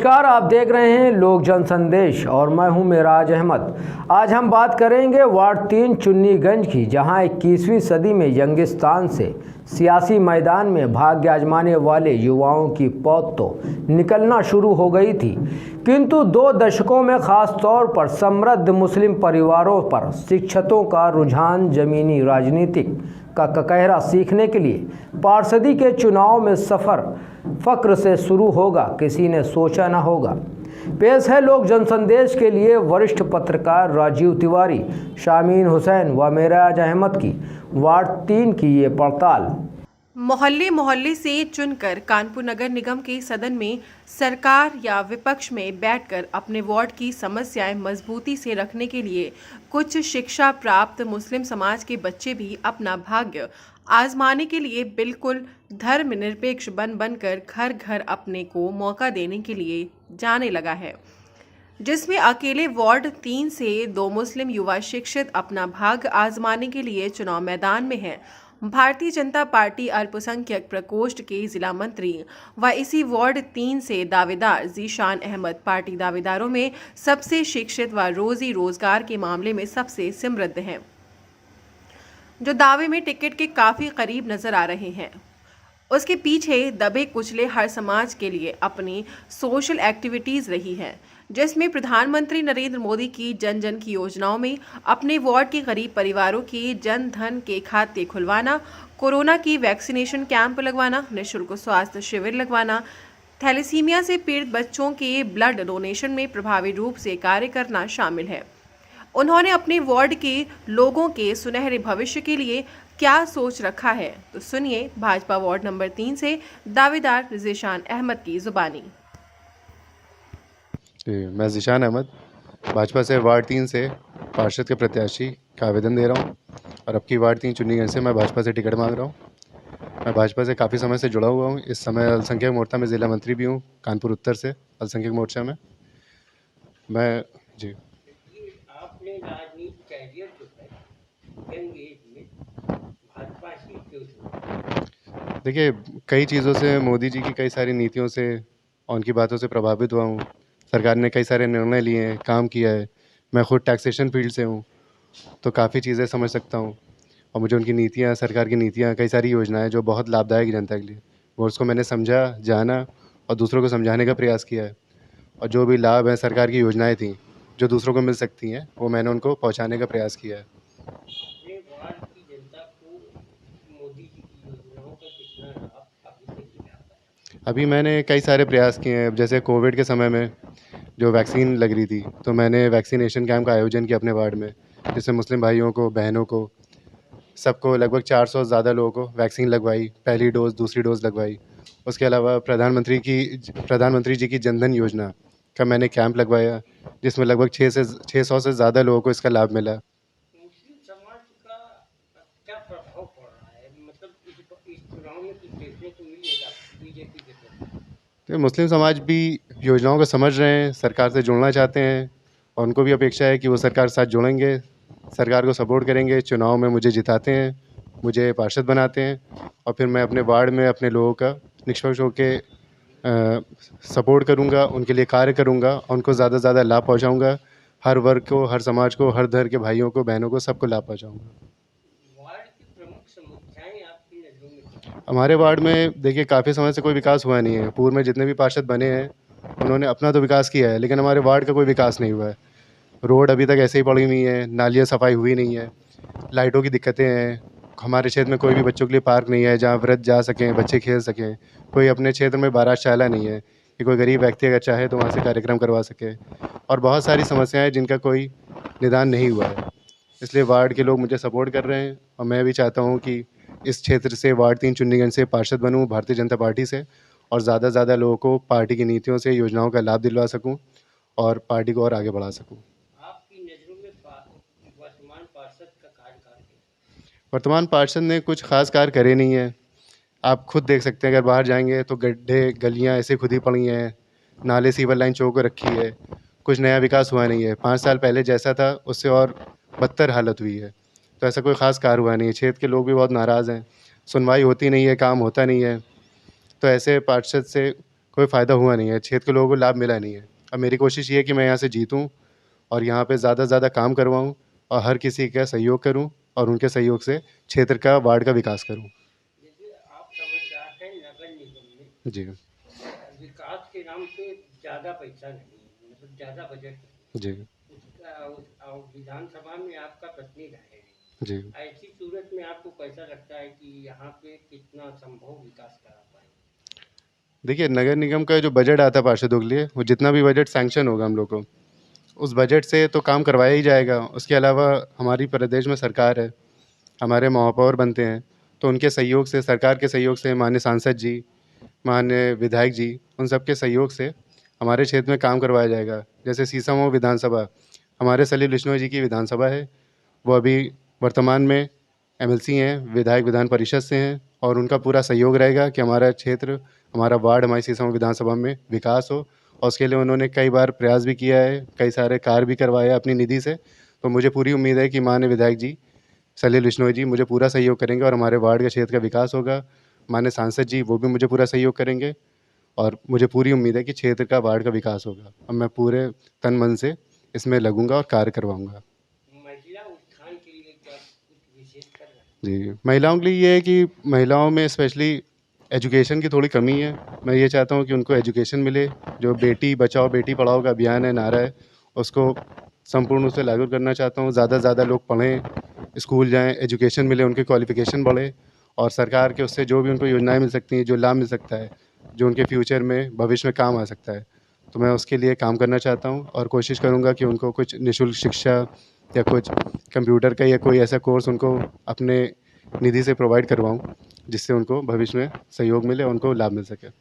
नमस्कार, आप देख रहे हैं लोक जन संदेश और मैं हूं मेराज अहमद। आज हम बात करेंगे वार्ड 3 चुन्नीगंज की, जहां 21वीं सदी में यंगिस्तान से सियासी मैदान में भाग्य आजमाने वाले युवाओं की पौध तो निकलना शुरू हो गई थी, किंतु 2 दशकों में खास तौर पर समृद्ध मुस्लिम परिवारों पर शिक्षकों का रुझान जमीनी राजनीतिक का ककहरा सीखने के लिए पार्षदी के चुनाव में सफ़र फ़क्र से शुरू होगा, किसी ने सोचा न होगा। पेश है लोक जनसंदेश के लिए वरिष्ठ पत्रकार राजीव तिवारी, शामीन हुसैन व मेराज अहमद की वार्ड 3 की ये पड़ताल। मोहल्ले मोहल्ले से चुनकर कानपुर नगर निगम के सदन में सरकार या विपक्ष में बैठकर अपने वार्ड की समस्याएं मजबूती से रखने के लिए कुछ शिक्षा प्राप्त मुस्लिम समाज के बच्चे भी अपना भाग्य आजमाने के लिए बिल्कुल धर्मनिरपेक्ष बनकर घर घर अपने को मौका देने के लिए जाने लगा है, जिसमें अकेले वार्ड 3 से 2 मुस्लिम युवा शिक्षित अपना भाग्य आजमाने के लिए चुनाव मैदान में हैं। भारतीय जनता पार्टी अल्पसंख्यक प्रकोष्ठ के जिला मंत्री व इसी वार्ड 3 से दावेदार जीशान अहमद पार्टी दावेदारों में सबसे शिक्षित व रोजी रोजगार के मामले में सबसे समृद्ध हैं, जो दावे में टिकट के काफी करीब नजर आ रहे हैं। उसके पीछे दबे कुचले हर समाज के लिए अपनी सोशल एक्टिविटीज रही है, जिसमें प्रधानमंत्री नरेंद्र मोदी की जन जन की योजनाओं में अपने वार्ड के गरीब परिवारों के जन धन के खाते खुलवाना, कोरोना की वैक्सीनेशन कैंप लगवाना, निःशुल्क स्वास्थ्य शिविर लगवाना, थैलेसीमिया से पीड़ित बच्चों के ब्लड डोनेशन में प्रभावी रूप से कार्य करना शामिल है। उन्होंने अपने वार्ड के लोगों के सुनहरे भविष्य के लिए क्या सोच रखा है, तो सुनिए भाजपा वार्ड नंबर 3 से दावेदार जीशान अहमद की जुबानी। मैं जीशान अहमद भाजपा से वार्ड 3 से पार्षद के प्रत्याशी का आवेदन दे रहा हूं और अब की वार्ड 3 चुन्नीगंज से मैं भाजपा से टिकट मांग रहा हूं। मैं भाजपा से काफ़ी समय से जुड़ा हुआ हूं। इस समय अल्पसंख्यक मोर्चा में ज़िला मंत्री भी हूं, कानपुर उत्तर से अल्पसंख्यक मोर्चा में मैं जी। आपने राजनीति कैरियर जो है यंग एज में भाजपा से क्यों छोड़ा? देखिए, कई चीज़ों से, मोदी जी की कई सारी नीतियों से और उनकी बातों से प्रभावित हुआ हूँ। सरकार ने कई सारे निर्णय लिए हैं, काम किया है। मैं खुद टैक्सेशन फील्ड से हूँ, तो काफ़ी चीज़ें समझ सकता हूँ और मुझे उनकी नीतियाँ, सरकार की नीतियाँ, कई सारी योजनाएं जो बहुत लाभदायक है जनता के लिए, वो उसको मैंने समझा, जाना और दूसरों को समझाने का प्रयास किया है। और जो भी लाभ है, सरकार की योजनाएँ थी जो दूसरों को मिल सकती हैं, वो मैंने उनको पहुँचाने का प्रयास किया है। अपने वार्ड की जनता को मोदी जी की योजनाओं का कितना लाभ अभी तक मिला है? अभी मैंने कई सारे प्रयास किए हैं। जैसे कोविड के समय में जो वैक्सीन लग रही थी, तो मैंने वैक्सीनेशन कैंप का आयोजन किया अपने वार्ड में, जिससे मुस्लिम भाइयों को, बहनों को, सबको, लगभग 400 से ज़्यादा लोगों को वैक्सीन लगवाई। पहली डोज़, दूसरी डोज़ लगवाई। उसके अलावा प्रधानमंत्री जी की जनधन योजना का मैंने कैंप लगवाया, जिसमें लगभग 600 से ज़्यादा लोगों को इसका लाभ मिला। मुस्लिम समाज का क्या प्रभाव पड़ रहा है, मतलब इस चुनाव में कुछ देखने को मिलेगा बीजेपी के तरफ? तो मुस्लिम समाज भी योजनाओं को समझ रहे हैं, सरकार से जुड़ना चाहते हैं और उनको भी अपेक्षा है कि वो सरकार के साथ जुड़ेंगे, सरकार को सपोर्ट करेंगे, चुनाव में मुझे जिताते हैं, मुझे पार्षद बनाते हैं और फिर मैं अपने वार्ड में अपने लोगों का निष्पक्ष होकर सपोर्ट करूंगा, उनके लिए कार्य करूंगा और उनको ज़्यादा से ज़्यादा लाभ पहुंचाऊंगा। हर वर्ग को, हर समाज को, हर धर्म के भाइयों को, बहनों को, सबको लाभ पहुंचाऊंगा। वार्ड की प्रमुख समस्याएं आपकी नज़रों में क्या हैं? हमारे वार्ड में देखिए, काफ़ी समय से कोई विकास हुआ नहीं है। पूर्व में जितने भी पार्षद बने हैं, उन्होंने अपना तो विकास किया है, लेकिन हमारे वार्ड का कोई विकास नहीं हुआ है। रोड अभी तक ऐसे ही पड़ी हुई है, नालियाँ सफाई हुई नहीं है, लाइटों की दिक्कतें हैं। हमारे क्षेत्र में कोई भी बच्चों के लिए पार्क नहीं है जहाँ वृद्ध जा सकें, बच्चे खेल सकें। कोई अपने क्षेत्र में बारातशाला नहीं है कि कोई गरीब व्यक्ति अगर चाहे तो वहाँ से कार्यक्रम करवा सके, और बहुत सारी समस्याएं हैं जिनका कोई निदान नहीं हुआ है। इसलिए वार्ड के लोग मुझे सपोर्ट कर रहे हैं और मैं भी चाहता हूँ कि इस क्षेत्र से, वार्ड 3 चुन्नीगंज से पार्षद बनूँ भारतीय जनता पार्टी से, और ज़्यादा से ज़्यादा लोगों को पार्टी की नीतियों से, योजनाओं का लाभ दिलवा सकूँ और पार्टी को और आगे बढ़ा सकूँ। आपकी नज़रों में वर्तमान पार्षद का कार्यकाल क्या है? वर्तमान पार्षद ने कुछ खास कार्य करे नहीं है। आप खुद देख सकते हैं, अगर बाहर जाएंगे तो गड्ढे, गलियां ऐसे खुद ही पड़ी हैं, नाले, सीवर लाइन चौक रखी है, कुछ नया विकास हुआ नहीं है। 5 साल पहले जैसा था उससे और बदतर हालत हुई है। तो ऐसा कोई ख़ास कार्य हुआ नहीं है। क्षेत्र के लोग भी बहुत नाराज़ हैं, सुनवाई होती नहीं है, काम होता नहीं है। तो ऐसे पार्षद से कोई फ़ायदा हुआ नहीं है, क्षेत्र के लोगों को लाभ मिला नहीं है। अब मेरी कोशिश ये है कि मैं यहाँ से जीतूँ और यहाँ पे ज़्यादा से ज़्यादा काम करवाऊँ और हर किसी का सहयोग करूँ और उनके सहयोग से क्षेत्र का, वार्ड का विकास करूँ। जैसे आप समझदार हैं, नगर निगम में जी, विकास के नाम पे ज़्यादा पैसा नहीं है, मतलब ज़्यादा बजट जी, विधानसभा में आपका प्रतिनिधि है। जी। ऐसी सूरत में आपको कैसा लगता है कि यहाँ पे कितना संभव विकास करा पाए? देखिए, नगर निगम का जो बजट आता है पार्षदों के लिए, वो जितना भी बजट सैंक्शन होगा हम लोग को, उस बजट से तो काम करवाया ही जाएगा। उसके अलावा हमारी प्रदेश में सरकार है, हमारे महापौर बनते हैं, तो उनके सहयोग से, सरकार के सहयोग से, माननीय सांसद जी, माननीय विधायक जी, उन सब के सहयोग से हमारे क्षेत्र में काम करवाया जाएगा। जैसे सीसामऊ विधानसभा, हमारे सलील बिश्नोई जी की विधानसभा है, वो अभी वर्तमान में एमएलसी हैं, विधायक विधान परिषद से हैं और उनका पूरा सहयोग रहेगा कि हमारा क्षेत्र, हमारा वार्ड, हमारी सीसामऊ विधानसभा में विकास हो और उसके लिए उन्होंने कई बार प्रयास भी किया है, कई सारे कार्य भी करवाए हैं अपनी निधि से। तो मुझे पूरी उम्मीद है कि माननीय विधायक जी, सलील बिश्नोई जी मुझे पूरा सहयोग करेंगे और हमारे वार्ड के क्षेत्र का विकास होगा। माननीय सांसद जी, वो भी मुझे पूरा सहयोग करेंगे और मुझे पूरी उम्मीद है कि क्षेत्र का, वार्ड का विकास होगा और मैं पूरे तन-मन से इसमें लगूँगा और कार्य करवाऊँगा। महिला उत्थान के लिए क्या कुछ विशेष कर रहे हैं? जी, महिलाओं के लिए ये है कि महिलाओं में स्पेशली एजुकेशन की थोड़ी कमी है। मैं ये चाहता हूँ कि उनको एजुकेशन मिले। जो बेटी बचाओ, बेटी पढ़ाओ का अभियान है, नारा है, उसको संपूर्ण रूप से लागू करना चाहता हूँ। ज़्यादा से ज़्यादा लोग पढ़ें, स्कूल जाएँ, एजुकेशन मिले, उनकी क्वालिफ़िकेशन बढ़े और सरकार के उससे जो भी उनको योजनाएँ मिल सकती हैं, जो लाभ मिल सकता है, जो उनके फ्यूचर में, भविष्य में काम आ सकता है, तो मैं उसके लिए काम करना चाहता हूँ और कोशिश करूँगा कि उनको कुछ निःशुल्क शिक्षा या कुछ कंप्यूटर का या कोई ऐसा कोर्स उनको अपने निधि से प्रोवाइड करवाऊँ, जिससे उनको भविष्य में सहयोग मिले और उनको लाभ मिल सके। यंग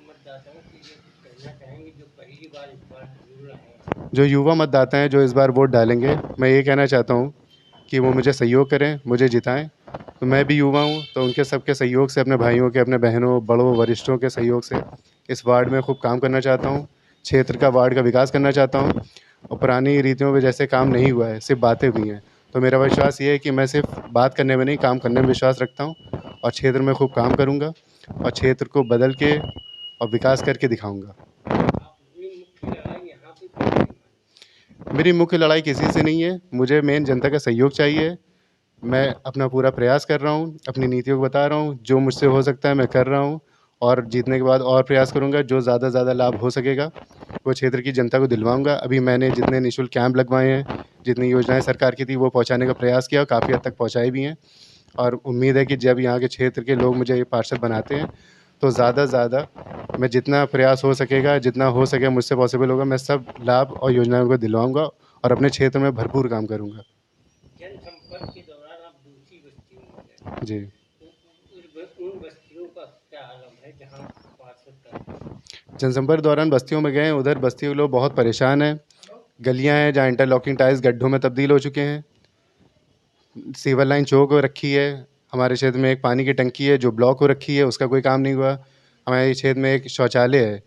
मतदाताओं के लिए कुछ कहना चाहेंगे जो पहली बार इस बार जुड़ रहे हैं? जो युवा मतदाता हैं, जो इस बार वोट डालेंगे, मैं ये कहना चाहता हूँ कि वो मुझे सहयोग करें, मुझे जिताएँ। तो मैं भी युवा हूँ, तो उनके सबके सहयोग से, अपने भाइयों के, अपने बहनों, बड़ों, वरिष्ठों के सहयोग से इस वार्ड में खूब काम करना चाहता हूँ। क्षेत्र का, वार्ड का विकास करना चाहता हूँ और पुरानी रीतियों पे जैसे काम नहीं हुआ है, सिर्फ़ बातें हुई हैं। तो मेरा विश्वास ये है कि मैं सिर्फ़ बात करने में नहीं, काम करने में विश्वास रखता हूँ और क्षेत्र में खूब काम करूँगा और क्षेत्र को बदल के और विकास करके दिखाऊँगा। अपनी मुख्य लड़ाई यहाँ पे किससे है? मेरी मुख्य लड़ाई किसी से नहीं है, मुझे मेन जनता का सहयोग चाहिए। मैं अपना पूरा प्रयास कर रहा हूँ, अपनी नीतियों को बता रहा हूँ, जो मुझसे हो सकता है मैं कर रहा हूँ और जीतने के बाद और प्रयास करूँगा, जो ज़्यादा से ज़्यादा लाभ हो सकेगा, वो क्षेत्र की जनता को दिलवाऊँगा। अभी मैंने जितने निःशुल्क कैंप लगवाए हैं, जितनी योजनाएँ सरकार की थी, वो पहुँचाने का प्रयास किया और काफ़ी हद तक पहुँचाई भी हैं और उम्मीद है कि जब यहाँ के क्षेत्र के लोग मुझे पार्षद बनाते हैं, तो ज़्यादा से ज़्यादा मैं जितना प्रयास हो सकेगा, जितना हो सके मुझसे पॉसिबल होगा, मैं सब लाभ और योजनाओं को दिलवाऊँगा और अपने क्षेत्र में भरपूर काम करूँगा। जनसंपर्क के दौरान आप दूसरी बस्तियों में गए, जी। उन बस्तियों का क्या हालत है जहाँ पार्षद का? जनसंपर्क दौरान बस्तियों में गए, उधर बस्तियों के लोग बहुत परेशान हैं। गलियाँ हैं जहाँ इंटरलॉकिंग टाइल्स गड्ढों में तब्दील हो चुके हैं। सीवर लाइन चौक हो रखी है। हमारे क्षेत्र में एक पानी की टंकी है जो ब्लॉक हो रखी है, उसका कोई काम नहीं हुआ। हमारे क्षेत्र में एक शौचालय है,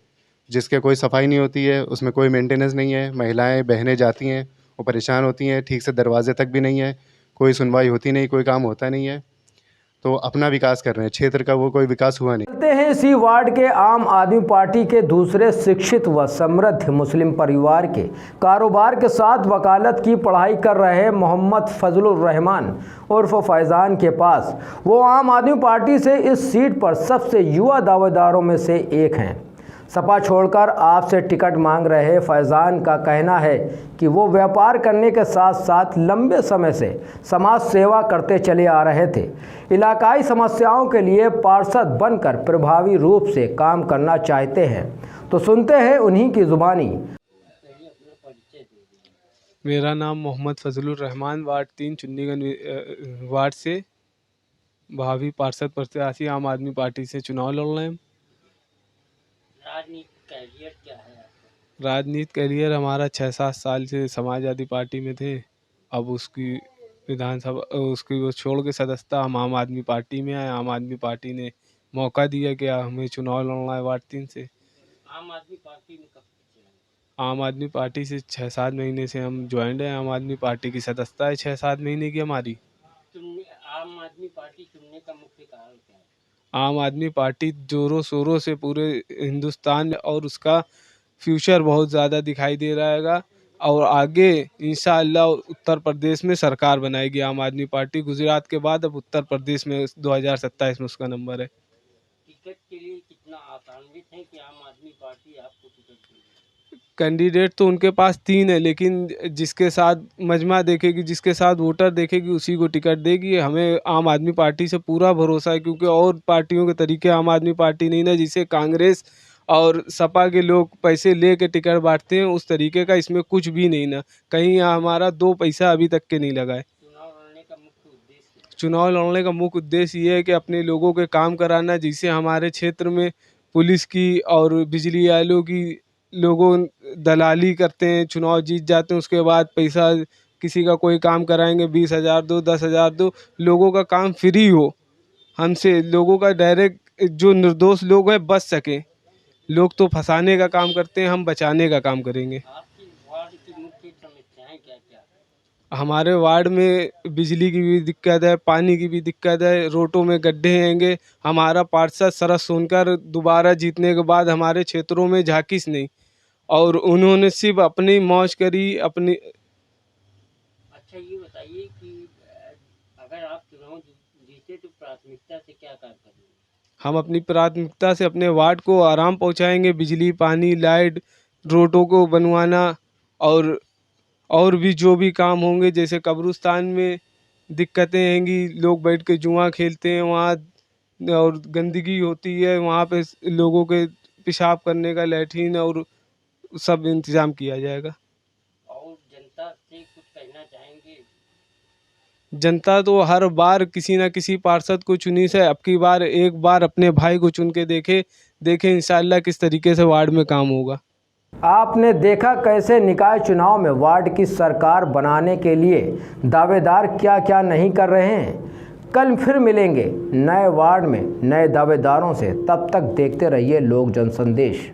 जिसके कोई सफाई नहीं होती है, उसमें कोई मेंटेनेंस नहीं है। महिलाएँ, बहनें जाती हैं, वो परेशान होती हैं, ठीक से दरवाजे तक भी नहीं है, कोई सुनवाई होती नहीं, कोई काम होता नहीं है। तो अपना विकास कर रहे हैं, क्षेत्र का वो कोई विकास हुआ नहीं। चलते हैं इसी वार्ड के आम आदमी पार्टी के दूसरे शिक्षित व समृद्ध मुस्लिम परिवार के कारोबार के साथ वकालत की पढ़ाई कर रहे मोहम्मद फजलुर रहमान उर्फ फैज़ान के पास। वो आम आदमी पार्टी से इस सीट पर सबसे युवा दावेदारों में से एक हैं। सपा छोड़कर आपसे टिकट मांग रहे फैज़ान का कहना है कि वो व्यापार करने के साथ साथ लंबे समय से समाज सेवा करते चले आ रहे थे। इलाकाई समस्याओं के लिए पार्षद बनकर प्रभावी रूप से काम करना चाहते हैं। तो सुनते हैं उन्हीं की ज़ुबानी। मेरा नाम मोहम्मद फजलुर रहमान, वार्ड 3 चुन्नीगंज वार्ड से भावी पार्षद प्रत्याशी आम आदमी पार्टी से चुनाव लड़ रहे हैं। राजनीतिक कैरियर क्या है आपका? राजनीतिक करियर हमारा 6-7 साल से समाजवादी पार्टी में थे। अब उसकी विधानसभा उसकी वो छोड़ के सदस्यता हम आम आदमी पार्टी में आए। आम आदमी पार्टी ने मौका दिया कि हमें चुनाव लड़ना है वार्ड 3 से। आम आदमी पार्टी में कब से हैं? आम आदमी पार्टी से 6-7 महीने से हम ज्वाइंट हैं। आम आदमी पार्टी की सदस्यता है 6-7 महीने की हमारी। आम आदमी पार्टी चुनने का मुख्य कारण क्या है? आम आदमी पार्टी ज़ोरों शोरों से पूरे हिंदुस्तान में और उसका फ्यूचर बहुत ज़्यादा दिखाई दे रहा है। और आगे इंशाअल्लाह उत्तर प्रदेश में सरकार बनाएगी आम आदमी पार्टी। गुजरात के बाद अब उत्तर प्रदेश में 2027 में उसका नंबर है। टिकट के लिए कितना आशान्वित है कि आम आदमी पार्टी आपको टिकट देगी? कैंडिडेट तो उनके पास 3 है, लेकिन जिसके साथ मजमा देखेगी, जिसके साथ वोटर देखेगी, उसी को टिकट देगी। हमें आम आदमी पार्टी से पूरा भरोसा है, क्योंकि और पार्टियों के तरीके आम आदमी पार्टी नहीं ना, जिसे कांग्रेस और सपा के लोग पैसे ले के टिकट बांटते हैं, उस तरीके का इसमें कुछ भी नहीं ना। कहीं हमारा 2 पैसा अभी तक के नहीं लगा है। चुनाव लड़ने का मुख्य उद्देश्य ये है कि अपने लोगों के काम कराना, जिससे हमारे क्षेत्र में पुलिस की और बिजली वालों की लोगों दलाली करते हैं, चुनाव जीत जाते हैं, उसके बाद पैसा किसी का कोई काम कराएंगे 20,000 दो, 10,000 दो, लोगों का काम फ्री हो, हमसे लोगों का डायरेक्ट जो निर्दोष लोग हैं बच सकें। लोग तो फंसाने का काम करते हैं, हम बचाने का काम करेंगे। आपकी वार्ड की मुख्य समस्याएं क्या क्या है? हमारे वार्ड में बिजली की भी दिक्कत है, पानी की भी दिक्कत है, रोडों में गड्ढे हैंगे। हमारा पार्षद शरद सोनकर दोबारा जीतने के बाद हमारे क्षेत्रों में झांकिस नहीं, और उन्होंने सिर्फ अपनी मौज करी अपनी। अच्छा ये बताइए कि अगर आप चुनाव जीते तो प्राथमिकता से क्या कार्य करेंगे? हम अपनी प्राथमिकता से अपने वार्ड को आराम पहुंचाएंगे, बिजली, पानी, लाइट, रोडों को बनवाना, और भी जो भी काम होंगे, जैसे कब्रिस्तान में दिक्कतें हैंगी, लोग बैठ के जुआ खेलते हैं वहाँ, और गंदगी होती है वहाँ पे, लोगों के पेशाब करने का लैट्रिन और सब इंतज़ाम किया जाएगा। और जनता से कुछ कहना चाहेंगे? जनता तो हर बार किसी न किसी पार्षद को चुनी से, अब की बार एक बार अपने भाई को चुन के देखे इंशाअल्लाह किस तरीके से वार्ड में काम होगा। आपने देखा कैसे निकाय चुनाव में वार्ड की सरकार बनाने के लिए दावेदार क्या क्या नहीं कर रहे हैं। कल फिर मिलेंगे नए वार्ड में नए दावेदारों से, तब तक देखते रहिए लोक जन संदेश।